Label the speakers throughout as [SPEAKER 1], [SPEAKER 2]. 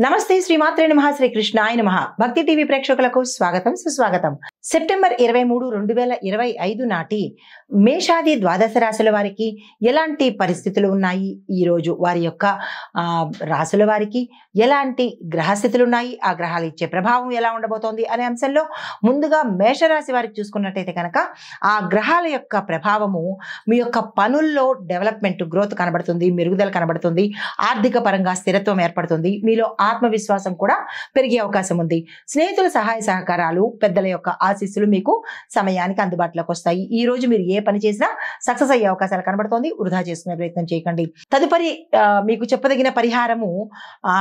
[SPEAKER 1] నమస్తే శ్రీమాత్రే నమః శ్రీ కృష్ణాయ నమః భక్తి టీవీ ప్రేక్షకులకు స్వాగతం సుస్వాగతం. సెప్టెంబర్ 23, 2025 నాటి మేషాది ద్వాదశ రాశుల వారికి ఎలాంటి పరిస్థితులు ఉన్నాయి, ఈ రోజు వారి యొక్క రాశుల వారికి ఎలాంటి గ్రహస్థితులు ఉన్నాయి, ఆ గ్రహాలు ఇచ్చే ప్రభావం ఎలా ఉండబోతోంది అనే అంశంలో ముందుగా మేషరాశి వారికి చూసుకున్నట్టయితే కనుక ఆ గ్రహాల యొక్క ప్రభావము మీ యొక్క పనుల్లో డెవలప్మెంట్ గ్రోత్ కనబడుతుంది, మెరుగుదల కనబడుతుంది, ఆర్థిక పరంగా స్థిరత్వం ఏర్పడుతుంది, మీలో ఆత్మవిశ్వాసం కూడా పెరిగే అవకాశం ఉంది. స్నేహితుల సహాయ సహకారాలు, పెద్దల యొక్క ఆశీస్సులు మీకు సమయానికి అందుబాటులోకి వస్తాయి. ఈ రోజు మీరు ఏ పని చేసినా సక్సెస్ అయ్యే అవకాశాలు కనబడుతోంది. వృధా చేసుకునే ప్రయత్నం చేయకండి. తదుపరి మీకు చెప్పదగిన పరిహారము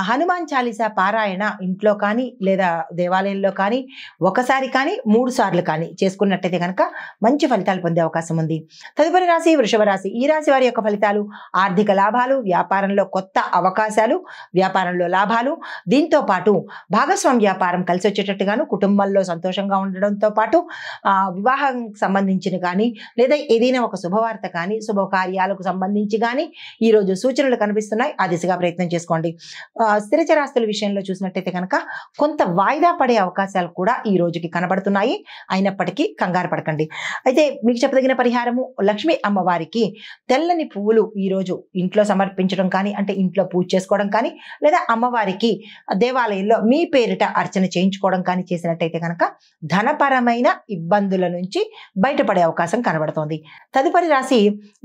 [SPEAKER 1] హనుమాన్ చాలీసా పారాయణ ఇంట్లో కానీ లేదా దేవాలయంలో కానీ ఒకసారి కానీ 3 సార్లు కానీ చేసుకున్నట్టయితే కనుక మంచి ఫలితాలు పొందే అవకాశం ఉంది. తదుపరి రాశి వృషభ రాశి. ఈ రాశి వారి యొక్క ఫలితాలు ఆర్థిక లాభాలు, వ్యాపారంలో కొత్త అవకాశాలు, వ్యాపారంలో లాభాలు, దీంతో పాటు భాగస్వామ్య వ్యాపారం కలిసి వచ్చేటట్టుగాను, కుటుంబంలో సంతోషంగా ఉండడంతో పాటు వివాహం సంబంధించిన కానీ లేదా ఏదైనా ఒక శుభవార్త కానీ శుభకార్యాలకు సంబంధించి కానీ ఈరోజు సూచనలు కనిపిస్తున్నాయి. ఆ దిశగా ప్రయత్నం చేసుకోండి. స్థిరచరాస్తుల విషయంలో చూసినట్టయితే కనుక కొంత వాయిదా పడే అవకాశాలు కూడా ఈ రోజుకి కనబడుతున్నాయి. అయినప్పటికీ కంగారు పడకండి. అయితే మీకు చెప్పదగిన పరిహారము లక్ష్మీ అమ్మవారికి తెల్లని పువ్వులు ఈరోజు ఇంట్లో సమర్పించడం కానీ, అంటే ఇంట్లో పూజ చేసుకోవడం కానీ, లేదా అమ్మవారికి దేవాలయంలో మీ పేరిట అర్చన చేయించుకోవడం కానీ చేసినట్టయితే కనుక ధనపరమైన ఇబ్బందుల నుంచి బయటపడే అవకాశం కనబడుతోంది. తదుపరి రాశి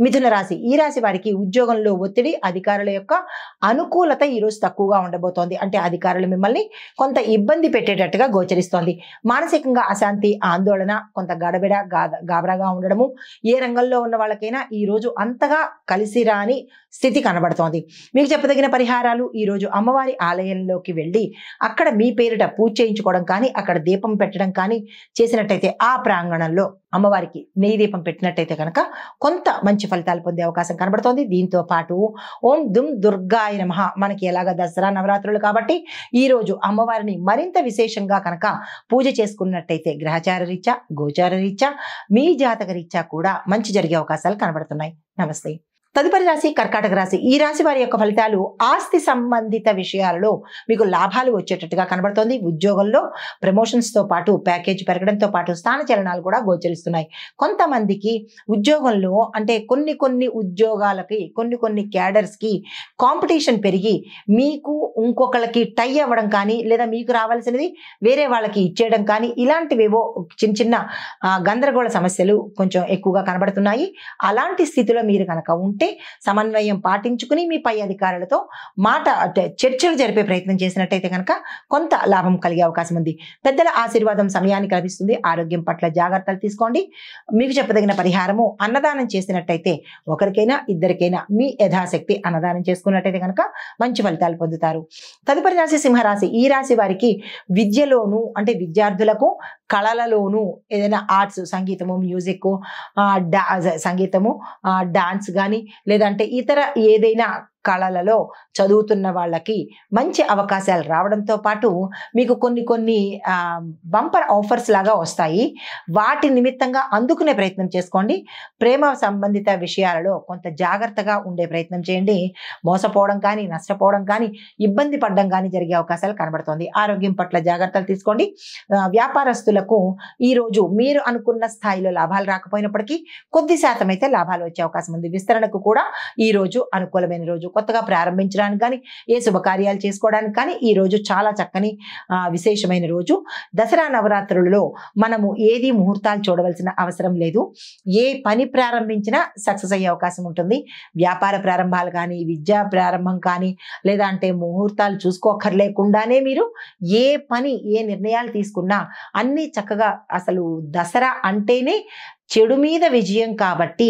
[SPEAKER 1] మిథున రాశి. ఈ రాశి వారికి ఉద్యోగంలో ఒత్తిడి, అధికారుల యొక్క అనుకూలత ఈరోజు తక్కువగా ఉండబోతోంది. అంటే అధికారులు మిమ్మల్ని కొంత ఇబ్బంది పెట్టేటట్టుగా గోచరిస్తోంది. మానసికంగా అశాంతి, ఆందోళన, కొంత గడబిడ గాబరాగా ఉండడము, ఏ రంగంలో ఉన్న వాళ్ళకైనా ఈ రోజు అంతగా కలిసి రాని స్థితి కనబడుతోంది. మీకు చెప్పదగిన పరిహారాలు ఈరోజు అమ్మవారి ఆలయంలోకి వెళ్ళి అక్కడ మీ పేరిట పూజ చేయించుకోవడం కానీ, అక్కడ దీపం పెట్టడం కానీ చేసినట్టయితే ఆ ప్రాంగణంలో అమ్మవారికి నెయ్యి దీపం పెట్టినట్టయితే కనుక కొంత మంచి ఫలితాలు పొందే అవకాశం కనబడుతోంది. దీంతో పాటు ఓం దుమ్ దుర్గాయ నమః, మనకి ఎలాగ దసరా నవరాత్రులు కాబట్టి ఈ రోజు అమ్మవారిని మరింత విశేషంగా కనుక పూజ చేసుకున్నట్టయితే గ్రహచార రీత్యా, గోచార రీత్యా, మీ జాతక రీత్యా కూడా మంచి జరిగే అవకాశాలు కనబడుతున్నాయి. నమస్తే. తదుపరి రాశి కర్కాటక రాశి. ఈ రాశి వారి యొక్క ఫలితాలు ఆస్తి సంబంధిత విషయాలలో మీకు లాభాలు వచ్చేటట్టుగా కనబడుతోంది. ఉద్యోగంలో ప్రమోషన్స్ తో పాటు ప్యాకేజ్ పెరగడంతో పాటు స్థాన చలనాలు కూడా గోచరిస్తున్నాయి. కొంతమందికి ఉద్యోగంలో అంటే కొన్ని ఉద్యోగాలకి కొన్ని క్యాడర్స్ కి కాంపిటీషన్ పెరిగి మీకు ఇంకొకళ్ళకి టై అవ్వడం కానీ, లేదా మీకు రావాల్సినది వేరే వాళ్ళకి ఇచ్చేయడం కానీ, ఇలాంటివేవో చిన్న గందరగోళ సమస్యలు కొంచెం ఎక్కువగా కనబడుతున్నాయి. అలాంటి స్థితిలో మీరు కనుక ఉంటే సమన్వయం పాటించుకుని మీ పై అధికారులతో చర్చలు జరిపే ప్రయత్నం చేసినట్టయితే కనుక కొంత లాభం కలిగే అవకాశం ఉంది. పెద్దల ఆశీర్వాదం సమయానికి లభిస్తుంది. ఆరోగ్యం పట్ల జాగ్రత్తలు తీసుకోండి. మీకు చెప్పదగిన పరిహారము అన్నదానం చేసినట్టయితే ఒకరికైనా ఇద్దరికైనా మీ యథాశక్తి అన్నదానం చేసుకున్నట్టయితే కనుక మంచి ఫలితాలు పొందుతారు. తదుపరి రాశి సింహరాశి. ఈ రాశి వారికి విద్యలోను అంటే విద్యార్థులకు కళలలోను ఏదైనా ఆర్ట్స్, సంగీతము, మ్యూజిక్, సంగీతము, డాన్స్ కానీ లేదంటే ఇతర ఏదైనా కళలలో చదువుతున్న వాళ్ళకి మంచి అవకాశాలు రావడంతో పాటు మీకు కొన్ని బంపర్ ఆఫర్స్ లాగా వస్తాయి. వాటి నిమిత్తంగా అందుకునే ప్రయత్నం చేసుకోండి. ప్రేమ సంబంధిత విషయాలలో కొంత జాగ్రత్తగా ఉండే ప్రయత్నం చేయండి. మోసపోవడం కానీ, నష్టపోవడం కానీ, ఇబ్బంది పడడం కానీ జరిగే అవకాశాలు కనబడుతోంది. ఆరోగ్యం పట్ల జాగ్రత్తలు తీసుకోండి. వ్యాపారస్తులకు ఈరోజు మీరు అనుకున్న స్థాయిలో లాభాలు రాకపోయినప్పటికీ కొద్ది శాతం అయితే లాభాలు వచ్చే అవకాశం ఉంది. విస్తరణకు కూడా ఈ రోజు అనుకూలమైన రోజు. కొత్తగా ప్రారంభించడానికి కానీ, ఏ శుభకార్యాలు చేసుకోవడానికి కానీ ఈ రోజు చాలా చక్కని విశేషమైన రోజు. దసరా నవరాత్రులలో మనము ఏది ముహూర్తాలు చూడవలసిన అవసరం లేదు. ఏ పని ప్రారంభించినా సక్సెస్ అయ్యే అవకాశం ఉంటుంది. వ్యాపార ప్రారంభాలు కానీ, విద్యా ప్రారంభం కానీ, లేదా అంటే ముహూర్తాలు చూసుకోకర్లేకుండానే మీరు ఏ పని, ఏ నిర్ణయాలు తీసుకున్నా అన్నీ చక్కగా, అసలు దసరా అంటేనే చెడు మీద విజయం కాబట్టి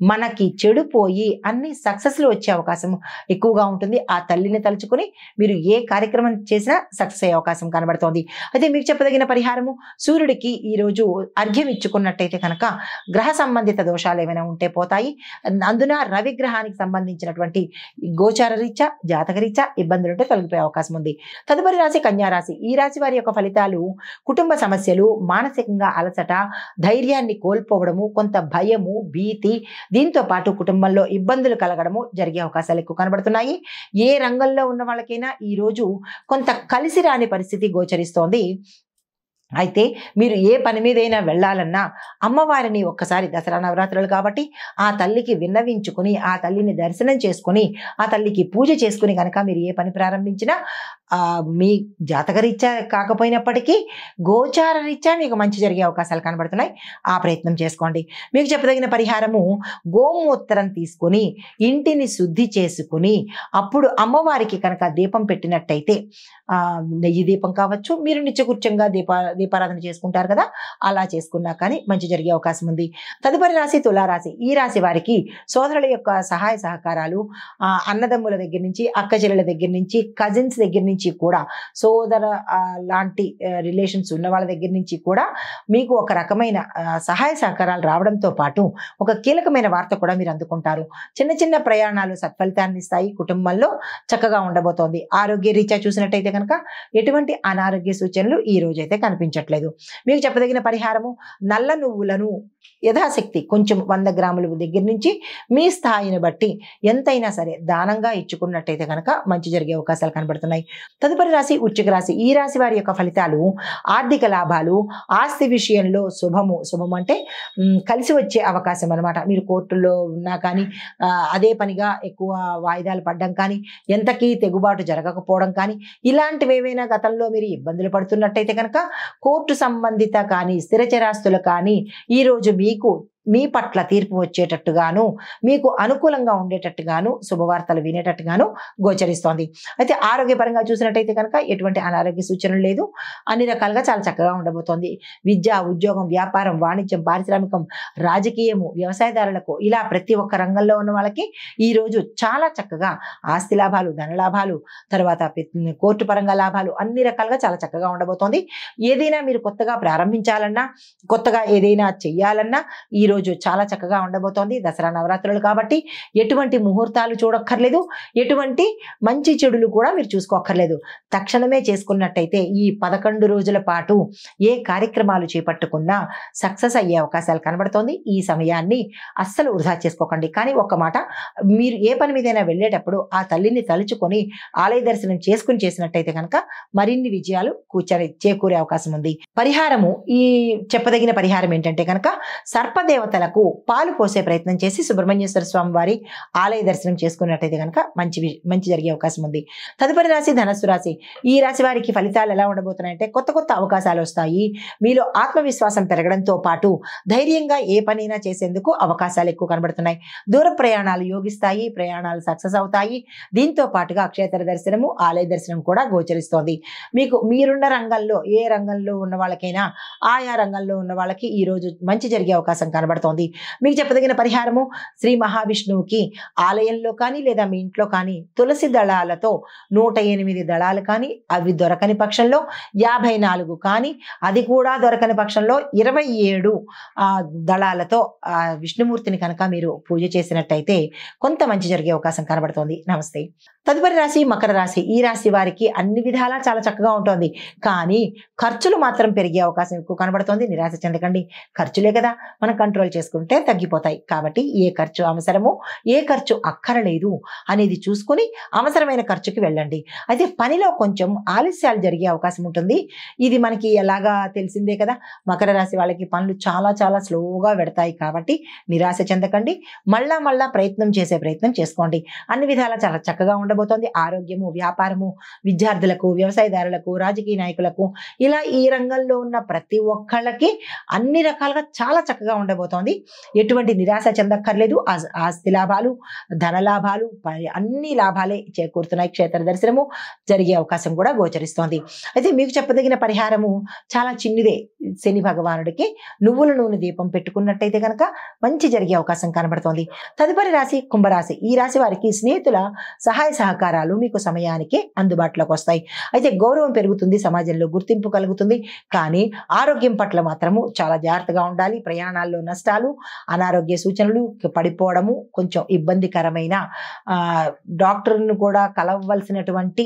[SPEAKER 1] మనకి చెడు పోయి అన్ని సక్సెస్లు వచ్చే అవకాశం ఎక్కువగా ఉంటుంది. ఆ తల్లిని తలుచుకుని మీరు ఏ కార్యక్రమం చేసినా సక్సెస్ అయ్యే అవకాశం కనబడుతోంది. అయితే మీకు చెప్పదగిన పరిహారము సూర్యుడికి ఈరోజు అర్ఘ్యం ఇచ్చుకున్నట్టయితే కనుక గ్రహ సంబంధిత దోషాలు ఏమైనా ఉంటే పోతాయి. అందున రవి గ్రహానికి సంబంధించినటువంటి గోచార రీత్యా, జాతక రీత్యా ఇబ్బందులు ఉంటే తొలగిపోయే అవకాశం ఉంది. తదుపరి రాశి కన్యా రాశి. ఈ రాశి వారి యొక్క ఫలితాలు కుటుంబ సమస్యలు, మానసికంగా అలసట, ధైర్యాన్ని కోల్పోవడం, రావడము, కొంత భయము, భీతి, దీంతో పాటు కుటుంబంలో ఇబ్బందులు కలగడము జరిగే అవకాశాలు ఎక్కువ కనబడుతున్నాయి. ఏ రంగంలో ఉన్న వాళ్ళకైనా ఈరోజు కొంత కలిసి రాని పరిస్థితి గోచరిస్తోంది. అయితే మీరు ఏ పని మీదైనా వెళ్ళాలన్నా అమ్మవారిని ఒక్కసారి దసరా నవరాత్రులు కాబట్టి ఆ తల్లికి విన్నవించుకుని, ఆ తల్లిని దర్శనం చేసుకుని, ఆ తల్లికి పూజ చేసుకుని కనుక మీరు ఏ పని ప్రారంభించినా మీ జాతకరీత్యా కాకపోయినప్పటికీ గోచార రీత్యా మీకు మంచి జరిగే అవకాశాలు కనబడుతున్నాయి. ఆ ప్రయత్నం చేసుకోండి. మీకు చెప్పదగిన పరిహారము, గోమూత్రం తీసుకొని ఇంటిని శుద్ధి చేసుకుని అప్పుడు అమ్మవారికి కనుక దీపం పెట్టినట్టయితే, నెయ్యి దీపం కావచ్చు, మీరు నిత్యకృత్యంగా దీపారాధన చేసుకుంటారు కదా, అలా చేసుకున్నా కానీ మంచి జరిగే అవకాశం ఉంది. తదుపరి రాశి తులారాశి. ఈ రాశి వారికి సోదరుల యొక్క సహాయ సహకారాలు, అన్నదమ్ముల దగ్గర నుంచి, అక్క చెల్లెల దగ్గర నుంచి, కజిన్స్ దగ్గర నుంచి కూడా, సోదర లాంటి రిలేషన్స్ ఉన్న వాళ్ళ దగ్గర నుంచి కూడా మీకు ఒక రకమైన సహాయ సహకారాలు రావడంతో పాటు ఒక కీలకమైన వార్త కూడా మీరు అందుకుంటారు. చిన్న చిన్న ప్రయాణాలు సత్ఫలితాన్ని ఇస్తాయి. కుటుంబంలో చక్కగా ఉండబోతోంది. ఆరోగ్య రీత్యా చూసినట్టయితే కనుక ఎటువంటి అనారోగ్య సూచనలు ఈ రోజైతే కనిపించట్లేదు. మీకు చెప్పదగిన పరిహారము, నల్ల నువ్వులను యథాశక్తి కొంచెం 100 గ్రాముల దగ్గర నుంచి మీ స్థాయిని బట్టి ఎంతైనా సరే దానంగా ఇచ్చుకున్నట్టయితే కనుక మంచి జరిగే అవకాశాలు కనబడుతున్నాయి. తదుపరి రాశి వృశ్చిక రాశి. ఈ రాశి వారి యొక్క ఫలితాలు, ఆర్థిక లాభాలు, ఆస్తి విషయంలో శుభము అంటే కలిసి వచ్చే అవకాశం అనమాట. మీరు కోర్టుల్లో ఉన్నా కానీ అదే పనిగా ఎక్కువ వాయిదాలు పడడం కానీ, ఎంతకీ తెగుబాటు జరగకపోవడం కానీ, ఇలాంటివి ఏవైనా గతంలో మీరు ఇబ్బందులు పడుతున్నట్టయితే కనుక కోర్టు సంబంధిత కానీ, స్థిరచరాస్తులు కానీ ఈరోజు మీకు మీ పట్ల తీర్పు వచ్చేటట్టుగాను, మీకు అనుకూలంగా ఉండేటట్టుగాను, శుభవార్తలు వినేటట్టుగాను గోచరిస్తోంది. అయితే ఆరోగ్యపరంగా చూసినట్టయితే కనుక ఎటువంటి అనారోగ్య సూచనలు లేదు. అన్ని రకాలుగా చాలా చక్కగా ఉండబోతోంది. విద్య, ఉద్యోగం, వ్యాపారం, వాణిజ్యం, పారిశ్రామికం, రాజకీయము, వ్యవసాయదారులకు, ఇలా ప్రతి ఒక్క రంగంలో ఉన్న వాళ్ళకి ఈరోజు చాలా చక్కగా ఆస్తి లాభాలు, ధన లాభాలు, తర్వాత కోర్టు పరంగా లాభాలు, అన్ని రకాలుగా చాలా చక్కగా ఉండబోతోంది. ఏదైనా మీరు కొత్తగా ప్రారంభించాలన్నా, కొత్తగా ఏదైనా చెయ్యాలన్నా ఈరోజు చాలా చక్కగా ఉండబోతోంది. దసరా నవరాత్రులు కాబట్టి ఎటువంటి ముహూర్తాలు చూడక్కర్లేదు, ఎటువంటి మంచి చెడులు కూడా మీరు చూసుకోక్కర్లేదు. తక్షణమే చేసుకున్నట్టయితే ఈ 11 రోజుల పాటు ఏ కార్యక్రమాలు చేపట్టుకున్నా సక్సెస్ అయ్యే అవకాశాలు కనబడుతోంది. ఈ సమయాన్ని అస్సలు వృధా చేసుకోకండి. కానీ ఒక్క మాట, మీరు ఏ పని మీదైనా వెళ్ళేటప్పుడు ఆ తల్లిని తలుచుకొని ఆలయ దర్శనం చేసుకుని చేసినట్టయితే కనుక మరిన్ని విజయాలు చేకూరే అవకాశం ఉంది. పరిహారము, ఈ చెప్పదగిన పరిహారం ఏంటంటే కనుక సర్పదేవతలకు పాలు పోసే ప్రయత్నం చేసి సుబ్రహ్మణ్యేశ్వర స్వామి వారి ఆలయ దర్శనం చేసుకున్నట్టయితే కనుక మంచి జరిగే అవకాశం ఉంది. తదుపరి రాశి ధనస్సు రాశి. ఈ రాశి వారికి ఫలితాలు ఎలా ఉండబోతున్నాయంటే, కొత్త అవకాశాలు వస్తాయి. మీలో ఆత్మవిశ్వాసం పెరగడంతో పాటు ధైర్యంగా ఏ పనైనా చేసేందుకు అవకాశాలు ఎక్కువ కనబడుతున్నాయి. దూర ప్రయాణాలు యోగిస్తాయి, ప్రయాణాలు సక్సెస్ అవుతాయి. దీంతో పాటుగా క్షేత్ర దర్శనము, ఆలయ దర్శనం కూడా గోచరిస్తోంది. మీరున్న రంగంలో, ఏ రంగంలో ఉన్న వాళ్ళకైనా ఆయా రంగంలో ఉన్న వాళ్ళకి ఈ రోజు మంచి జరిగే అవకాశం కనబడుతోంది. మీకు చెప్పదగిన పరిహారము, శ్రీ మహావిష్ణువుకి ఆలయంలో కానీ లేదా మీ ఇంట్లో కానీ తులసి దళాలతో 108 దళాలు కానీ, అవి దొరకని పక్షంలో 54 కానీ, అది కూడా దొరకని పక్షంలో 27 దళాలతో విష్ణుమూర్తిని కనుక మీరు పూజ చేసినట్టయితే కొంత మంచి జరిగే అవకాశం కనబడుతోంది. నమస్తే. తదుపరి రాశి మకర రాశి. ఈ రాశి వారికి అన్ని విధాలా చాలా చక్కగా ఉంటుంది. కానీ ఖర్చులు మాత్రం పెరిగే అవకాశం ఎక్కువ కనబడుతోంది. నిరాశ చెందకండి. ఖర్చులే కదా మనం కంట్రోల్ చేసుకుంటే తగ్గిపోతాయి. కాబట్టి ఏ ఖర్చు అవసరమో, ఏ ఖర్చు అక్కరలేదు అనేది చూసుకుని అవసరమైన ఖర్చుకి వెళ్ళండి. అయితే పనిలో కొంచెం ఆలస్యాలు జరిగే అవకాశం ఉంటుంది. ఇది మనకి ఎలాగా తెలిసిందే కదా. మకర రాశి వాళ్ళకి పనులు చాలా చాలా స్లోగా పెడతాయి. కాబట్టి నిరాశ చెందకండి. మళ్ళా ప్రయత్నం చేసుకోండి. అన్ని విధాలా చాలా చక్కగా ఉండబోతోంది. ఆరోగ్యము, వ్యాపారము, విద్యార్థులకు, వ్యవసాయదారులకు, రాజకీయ నాయకులకు, ఇలా ఈ రంగంలో ఉన్న ప్రతి ఒక్కళ్ళకి అన్ని రకాలుగా చాలా చక్కగా ఉండబోతోంది. ఎటువంటి నిరాశ చెందక్కర్లేదు. ఆస్తి లాభాలు, ధన లాభాలు, అన్ని లాభాలే చేకూరుతున్నాయి. క్షేత్ర దర్శనము జరిగే అవకాశం కూడా గోచరిస్తోంది. అయితే మీకు చెప్పదగిన పరిహారము చాలా చిన్నదే. శని భగవానుడికి నువ్వుల నూనె దీపం పెట్టుకున్నట్టయితే కనుక మంచి జరిగే అవకాశం కనబడుతోంది. తదుపరి రాశి కుంభరాశి. ఈ రాశి వారికి స్నేహితుల సహాయ సహకారాలు మీకు సమయానికి అందుబాటులోకి వస్తాయి. అయితే గౌరవం పెరుగుతుంది, సమాజంలో గుర్తింపు కలుగుతుంది. కానీ ఆరోగ్యం పట్ల మాత్రము చాలా జాగ్రత్తగా ఉండాలి. ప్రయాణాల్లో నష్టాలు, అనారోగ్య సూచనలు, పడిపోవడము, కొంచెం ఇబ్బందికరమైన డాక్టర్ను కూడా కలవలసినటువంటి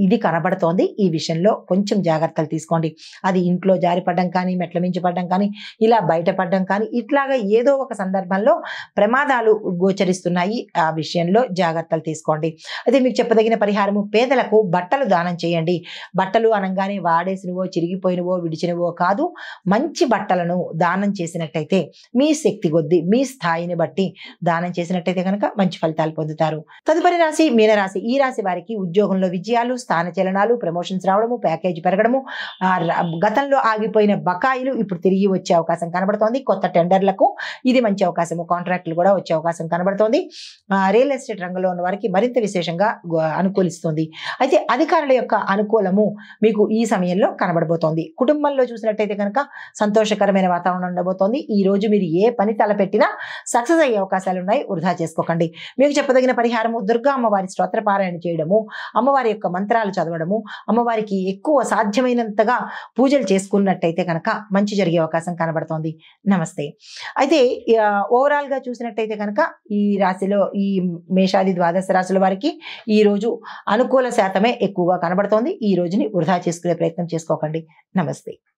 [SPEAKER 1] ఇది కనబడుతోంది. ఈ విషయంలో కొంచెం జాగ్రత్తలు తీసుకోండి. అది ఇంట్లో జారిపడడం కానీ, మెట్ల మించి పడడం కానీ, ఇలా బయటపడడం కానీ, ఇట్లాగా ఏదో ఒక సందర్భంలో ప్రమాదాలు గోచరిస్తున్నాయి. ఆ విషయంలో జాగ్రత్తలు తీసుకోండి. అయితే మీకు చెప్పదగిన పరిహారము, పేదలకు బట్టలు దానం చేయండి. బట్టలు అనగానే వాడేసినవో, చిరిగిపోయినవో, విడిచినవో కాదు. మంచి బట్టలను దానం చేసినట్టయితే మీ శక్తి కొద్దీ, మీ స్థాయిని బట్టి దానం చేసినట్టయితే కనుక మంచి ఫలితాలు పొందుతారు. తదుపరి రాశి మీనరాశి. ఈ రాశి వారికి ఉద్యోగంలో విజయాలు, స్థాన చలనాలు, ప్రమోషన్స్ రావడము, ప్యాకేజ్ పెరగడము, గతంలో ఆగిపోయిన బకాయిలు ఇప్పుడు తిరిగి వచ్చే అవకాశం కనబడుతోంది. కొత్త టెండర్లకు ఇది మంచి అవకాశము. కాంట్రాక్టులు కూడా వచ్చే అవకాశం కనబడుతోంది. రియల్ ఎస్టేట్ రంగంలో ఉన్న వారికి మరింత విశేషంగా అనుకూలిస్తుంది. అయితే అధికారుల యొక్క అనుకూలము మీకు ఈ సమయంలో కనబడబోతోంది. కుటుంబంలో చూసినట్టయితే కనుక సంతోషకరమైన వాతావరణం ఉండబోతోంది. ఈ రోజు మీరు ఏ పని తలపెట్టినా సక్సెస్ అయ్యే అవకాశాలు ఉన్నాయి. వృధా చేసుకోకండి. మీకు చెప్పదగిన పరిహారము, దుర్గా అమ్మవారి స్తోత్ర పారాయణ చేయడము, అమ్మవారి యొక్క మంత్రాలు చదవడము, అమ్మవారికి ఎక్కువ సాధ్యమైనంతగా పూజలు చేసుకున్నట్టయితే కనుక మంచి జరిగే అవకాశం కనబడుతోంది. నమస్తే. అయితే ఓవరాల్ గా చూసినట్టయితే కనుక ఈ రాశిలో, ఈ మేషాది ద్వాదశ రాశుల వారికి ఈ రోజు అనుకూల శాతమే ఎక్కువగా కనబడుతోంది. ఈ రోజుని వృధా చేసుకునే ప్రయత్నం చేసుకోకండి. నమస్తే.